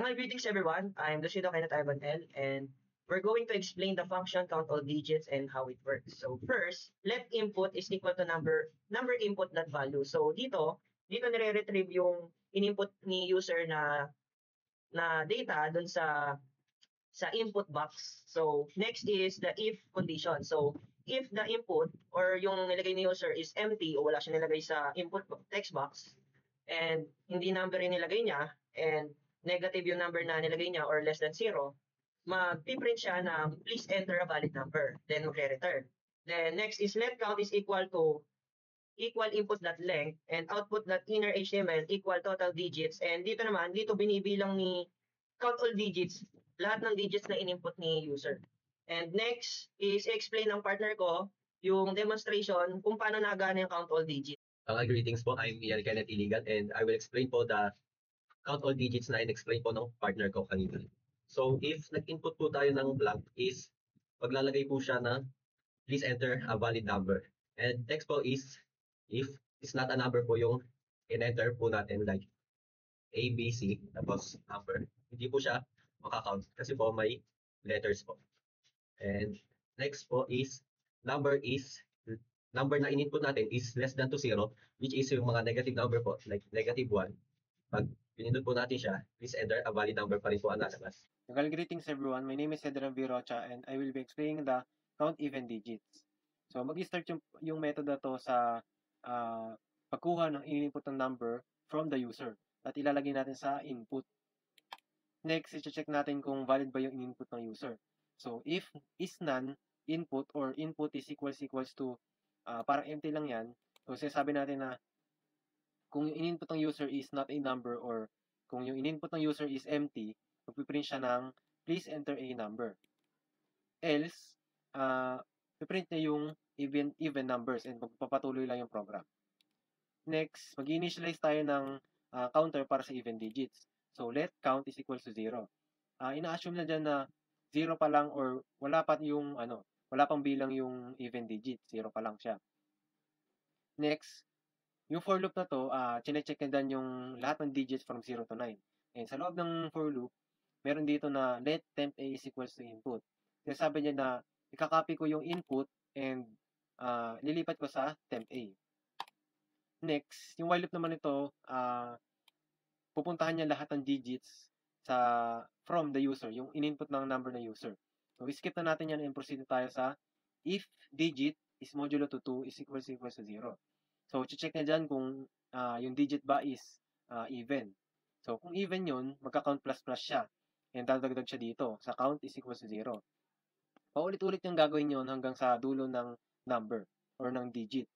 Hi, greetings everyone. I'm Lucido Kenneth Ivan L, and we're going to explain the function count all digits and how it works. So first, let input is equal to number input dot value. So dito nire-retrieve yung in-input ni user na data dun sa input box. So next is the if condition. So if the input or yung nilagay ni user is empty o wala siya nilagay sa input text box and hindi number yung nilagay niya and negative yung number na nilagay niya or less than zero, mag-print siya ng please enter a valid number. Then magre-return. Then next is let count is equal input.length and output.inner HTML equal total digits. And dito binibilang ni count all digits, lahat ng digits na in-input ni user. And next is explain ng partner ko yung demonstration kung paano nagana yung count all digits. Greetings po, I'm Ian Kenneth Iligan and I will explain po the count all digits na in-explain po ng partner ko kanina. So if nag-input po tayo ng blank is maglalagay po siya na please enter a valid number. And next po is if is not a number po yung in-enter po natin like A, B, C, tapos number. Hindi po siya makakount kasi po may letters po. And next po is number na in-input natin is less than to 0, which is yung mga negative number po, like negative 1. Pag pinindot po natin siya, please enter a valid number pa rin po ang lalabas. Greetings everyone, my name is Cedran Virocha and I will be explaining the count even digits. So mag-start yung method na to sa pagkuha ng in-input ng number from the user at ilalagay natin sa input. Next, i-check natin kung valid ba yung in-input ng user. So if is none input or input is equals to parang empty lang yan, so sinasabi natin na kung yung in-input ng user is not a number or kung yung in-input ng user is empty, magpiprint siya ng please enter a number. Else, piprint niya yung even numbers and magpapatuloy lang yung program. Next, mag-initialize tayo ng counter para sa even digits. So, let count is equal to 0. Ina-assume na dyan na 0 pa lang or wala pang bilang yung even digit. 0 pa lang siya. Next, yung for loop na to, chine-check na dyan yung lahat ng digits from 0 to 9. And sa loob ng for loop, meron dito na let temp a is equals to input. Kaya sabi niya na ikakopy ko yung input and lilipat ko sa temp a. Next, yung while loop naman ito, pupuntahan niya lahat ng digits from the user, yung in-input ng number ng user. So, skip na natin yan and proceed tayo sa if digit is modulo to 2 is equals to 0. So, check na dyan kung yung digit ba is even. So, kung even yun, magka-count plus siya. And dadagdag siya dito sa count is equals to 0. Paulit-ulit yung gagawin yun hanggang sa dulo ng number or ng digit.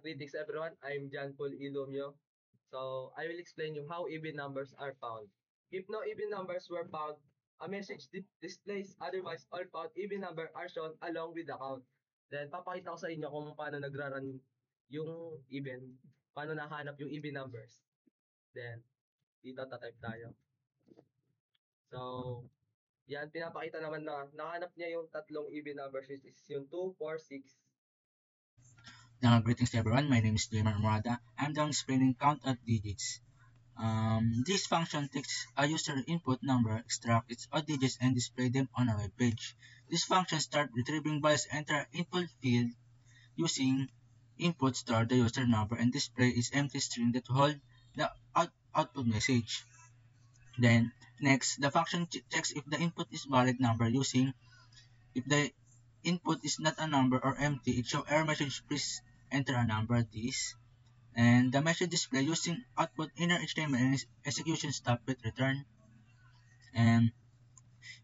Greetings everyone, I'm John Paul Ilumio. So I will explain you how even numbers are found. If no even numbers were found, a message displays otherwise all found even number are shown along with the count. Then papakita ko sa inyo kung paano nagra-run yung even, paano nahanap yung even numbers. Then dito tatype tayo. So yan, pinapakita naman na nahanap niya yung tatlong even numbers which is yung 2, 4, 6. Greetings everyone, my name is Damon Murada. I'm done explaining count at digits. This function takes a user input number, extract its odd digits, and display them on a web page. This function starts retrieving values enter input field using input store the user number and display is empty string that hold the output message. Then next, the function checks if the input is valid number using if the input is not a number or empty, it shows error message please enter a number this. And the message display using output inner HTML and execution stop with return. And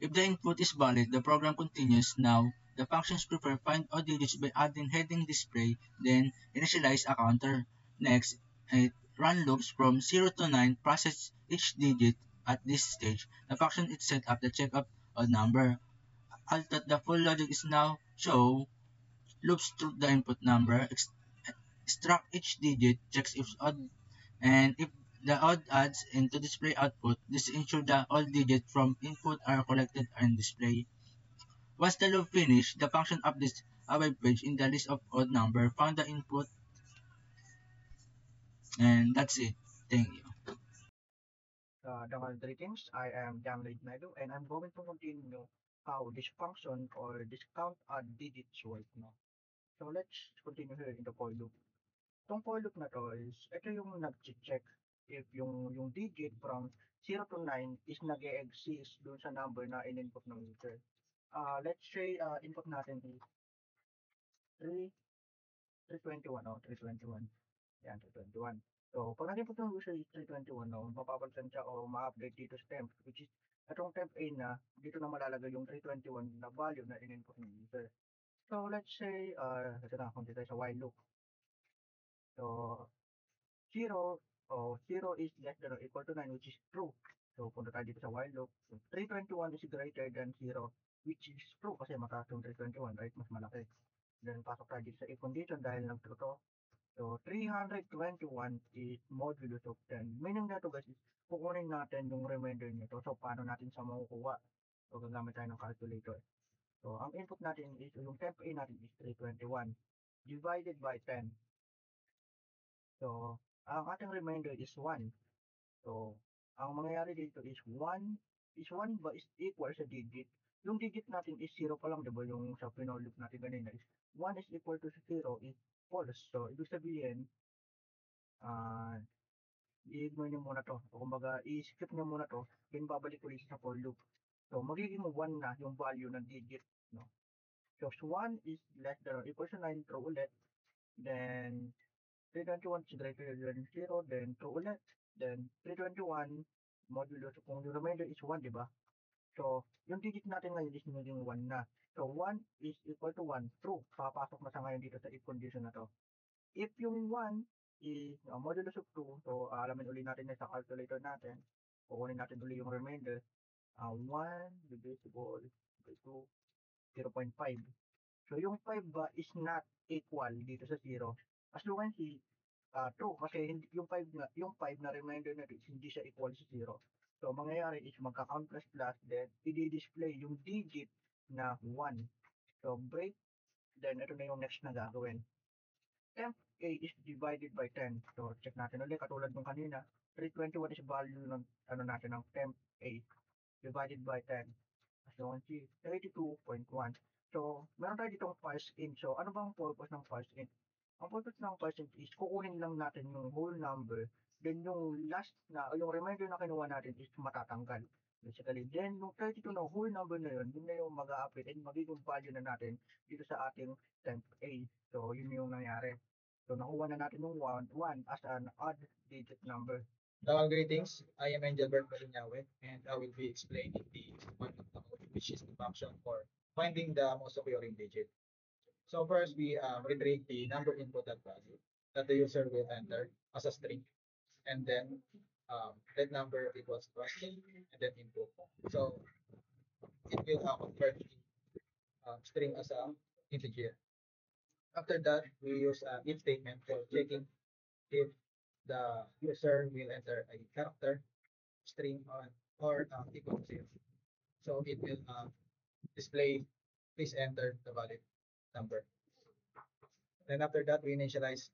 if the input is valid, the program continues. Now, the functions prefer find all digits by adding heading display, then initialize a counter. Next, it run loops from 0 to 9, process each digit at this stage. The function is set up the check of odd number. Alt that the full logic is now show loops through the input number, extract each digit, checks if odd, and if the odd adds into display output, this ensures that all digits from input are collected and displayed. Once the loop finishes, the function updates a web page in the list of odd number found the input, and that's it. Thank you. Damal greetings. I am Jamrid Medu and I'm going to continue how this function or this count add digits work. No? So let's continue here in the for loop. Itong for loop na to is, ito yung nag-check if yung digit from 0 to 9 is nag-exist dun sa number na in-input ng user. Let's say input natin is 3, 321 o 321. Yan, 321. So, pag nag-input ng user is 321, no, mapapansin siya o ma-update dito sa temp, which is itong temp A na, dito na malalagay yung 321 na value na in-input ng user. So, let's say, ito na, kung tayo sa while loop. So, 0 o 0 is less than or equal to 9, which is true. So, punta tayo dito sa while loop. So, 321 is greater than 0, which is true kasi mataas yung 321, right? Mas malaki. Then, pasok tayo dito sa if condition dahil nag-true to. So, 321 is modulus of 10. Meaning na ito guys is kukunin natin yung remainder nito. So, paano natin sa makukuha? So, gagamit tayo ng calculator. So, ang input natin is, yung temp A natin is 321 divided by 10. So, ang ating remainder is 1. So, ang mangyayari dito is 1 ba is equal sa digit. Yung digit natin is 0 pa lang, diba? Yung sa pinol-loop natin ganun is 1 is equal to 0 is false. So, ibig sabihin, i-ignore nyo muna to. O kumbaga, i-skip nyo muna to, then babalik ulit sa for loop. So, magiging 1 na yung value ng digit, no? So, 1 is less than or equal to 9, true ulit. Then, 321 is greater than 0, then true ulit. Then, 321 modulus, kung yung remainder is 1, di ba? So, yung digit natin ngayon is magiging 1 na. So, 1 is equal to 1, true. Papasok na sa ngayon dito sa if condition na to. If yung 1 is modulus of 2, so alamin ulit natin sa calculator natin. Kukunin natin ulit yung remainder. 1 divisible by 2, 0.5. So, yung 5 ba is not equal dito sa 0. As you can see, true kasi yung 5 na remainder na hindi siya equal sa 0. So, mangyayari is magka-count plus plus, then i-display yung digit na 1. So, break, then ito na yung next na gagawin. Temp A is divided by 10. So, check natin ulit, katulad ng kanina, 321 is value ng, natin, ng temp A divided by 10. As you can see, 32.1. So, meron tayo ditong parse in. So, ano bang purpose ng parse in? Ang purpose ng parse in is kukunin lang natin yung whole number, then yung last na, yung remainder na kinuha natin is matatanggal. Basically, then yung 32 na whole number na yun na yung mag-a-update and magiging value na natin dito sa ating temp A. So, yun yung nangyari. So, nakuha na natin yung 1 as an odd digit number. Greetings. I am Angelbert Malinyawe, and I will be explaining the one of the code, which is the function for finding the most occurring digit. So first, we retrieve the number input at value that the user will enter as a string, and then that number equals to a string, and then input. So it will convert the string as a integer. After that, we use an if statement for checking if the user will enter a character, string, or equal to 0. So it will display, please enter the valid number. Then after that, we initialize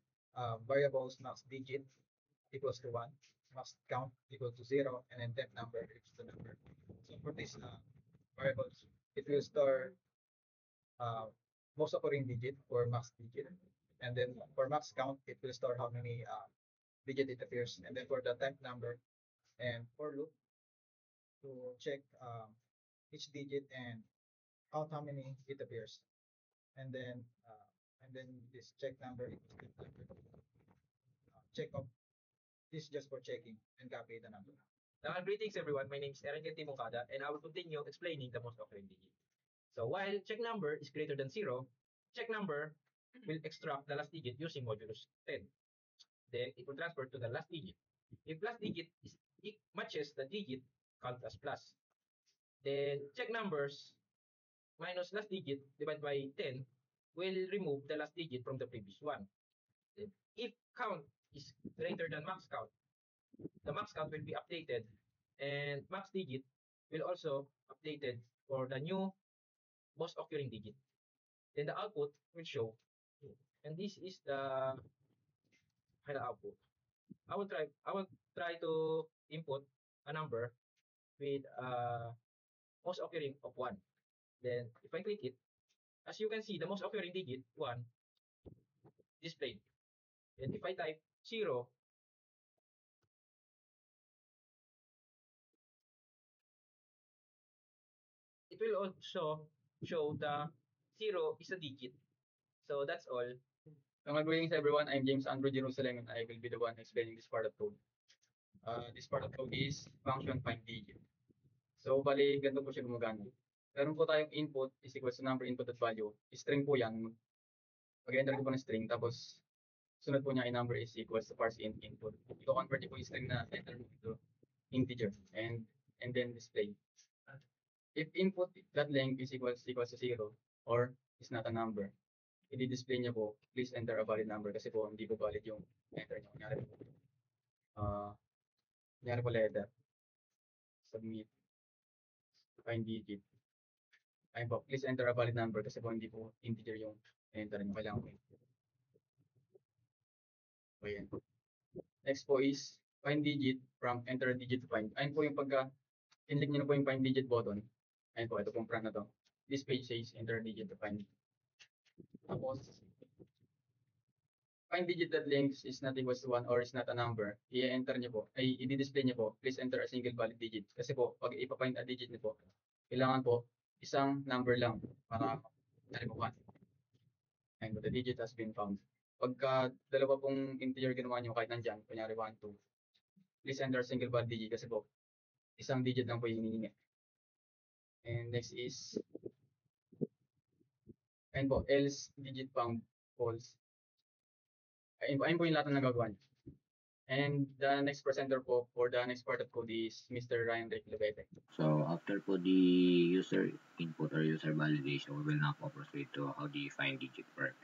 variables max digit equals to 1, max count equal to 0, and then temp number equals to number. So for these variables, it will store most occurring digit or max digit. And then for max count, it will store how many digit it appears. And then for the temp number and for loop to check each digit and count how many it appears. And then this check number equals temp number. Check of this just for checking and copy the number. Greetings everyone, my name is Eren Timokada and I will continue explaining the most occurring digit. So while check number is greater than 0, check number will extract the last digit using modulus 10. Then it will transfer to the last digit. If last digit matches the digit, count as plus. Then check numbers minus last digit divided by 10 will remove the last digit from the previous one. Then if count is greater than max count, the max count will be updated and max digit will also updated for the new most occurring digit. Then the output will show, and this is the final output. I will try to input a number with most occurring of 1. Then if I click it, as you can see, the most occurring digit 1 displayed. And if I type 0, it will also show the 0 is a digit. So that's all. So greetings everyone, I'm James Andrew Jerusalem and I will be the one explaining this part of code. This part of code is function find digit. So bali, ganito po siya gumagana. Meron po tayong input is equals to number input at value. String po yan. Mag-enter ko po ng string tapos sunod po niya ay number is equals to parse int input. I-convert niyo po yung string na enter mo into integer and then display. If input that length is equals to 0 or is not a number, i-display niya po, please enter a valid number kasi po hindi po valid yung enter niyo. Kunyari po letter, submit, find digit. Ayun po, please enter a valid number kasi po hindi po integer yung enter niyo. Kailangan po. Ayan. Next po is find digit from enter digit to find. Ayun po yung pagka click niyo na po yung find digit button. Ayun po, ito pong prompt na to. This page says enter digit to find. Tapos, find digit that length is not equals to 1 or is not a number, i-enter niyo po, ay i-display niyo po, please enter a single valid digit. Kasi po, pag ipa-find a digit niyo po, kailangan po, isang number lang para mo 1. And the digit has been found. Pagka dalawa pong integer ginawa niyo kahit nandyan, kunyari 1, 2, please enter a single valid digit kasi po, isang digit lang po yung hinihingi. And next is, and po, else digit found false. Ayun po yung lahat ng nagagawa niyo. And the next presenter po for the next part of code is Mr. Ryan Reclevete. So after po the user input or user validation, we will now proceed to how the find digit work.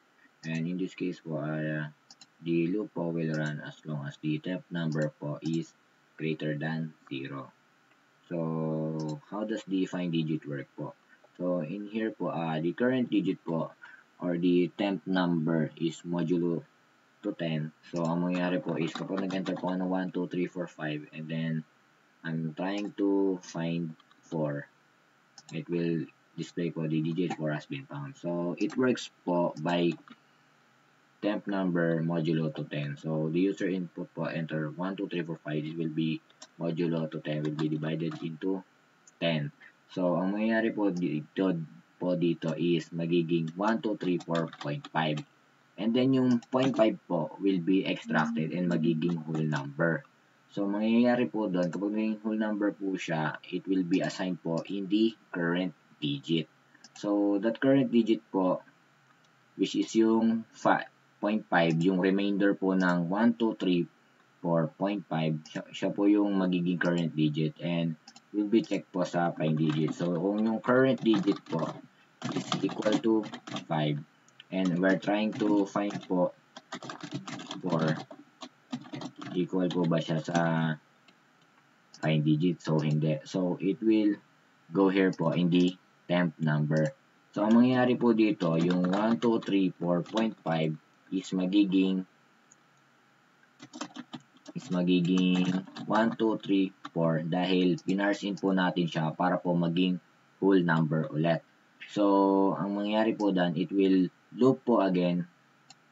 And in this case po, the loop po will run as long as the temp number po is greater than 0. So how does the find digit work po? So in here po, the current digit po or the temp number is modulo to 10. So, ang mangyayari po is kapag nag-enter po ng 1, 2, 3, 4, 5 and then I'm trying to find 4, it will display po the digit 4 has been found. So, it works po by temp number modulo to 10. So, the user input po enter 1, 2, 3, 4, 5. It will be modulo to 10 will be divided into 10. So, ang mangyayari po dito is magiging 1, 2, 3, 4.5. And then yung 0.5 po will be extracted and magiging whole number. So mangyayari po doon, kapag magiging whole number po siya, it will be assigned po in the current digit. So that current digit po, which is yung 0.5, yung remainder po ng 1, 2, 3, 4.5, siya po yung magiging current digit and will be checked po sa find digit. So kung yung current digit po is equal to 5, and we're trying to find po 4, equal po ba siya sa find digit? So, hindi. So, it will go here po in the temp number. So, ang mangyayari po dito, yung 1, 2, 3, 4.5 is magiging 1, 2, 3, 4 dahil pinarse in po natin siya para po maging whole number ulit. So, ang mangyayari po dan, it will loop po again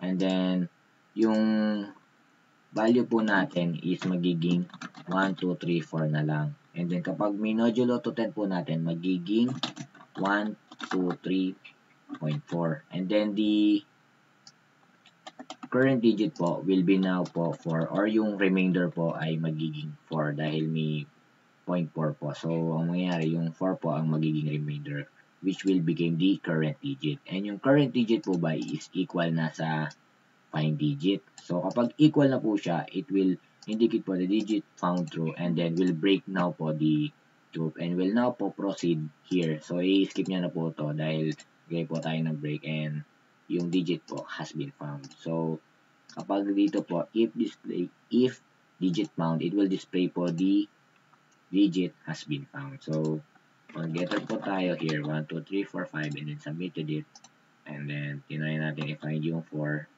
and then yung value po natin is magiging 1, 2, 3, 4 na lang. And then kapag minodulo to 10 po natin, magiging 1, 2, 3.4. And then the current digit po will be now po 4 or yung remainder po ay magiging 4 dahil may 0.4 po. So, ang mangyayari, yung 4 po ang magiging remainder which will become the current digit. And yung current digit po ba is equal na sa find digit. So, kapag equal na po siya, it will indicate po the digit found true and then will break now po the loop and will now po proceed here. So, i-skip niya na po to dahil gaya po tayo ng break and yung digit po has been found. So, kapag dito po, if digit found, it will display po the digit has been found. So, mag-getter po tayo here, 1, 2, 3, 4, 5, and then submitted it. And then, tinry natin i-find yung 4,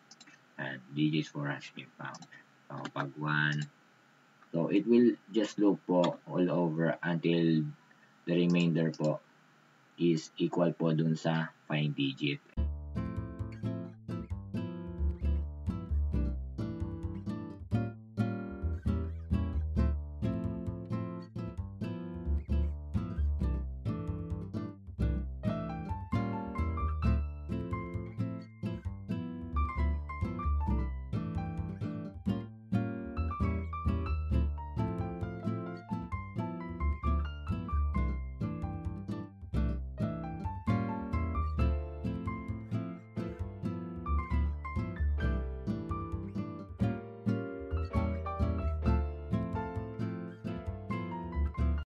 and digits 4 has been found. So, pag 1, So, it will just loop po all over until the remainder po is equal po dun sa find digit.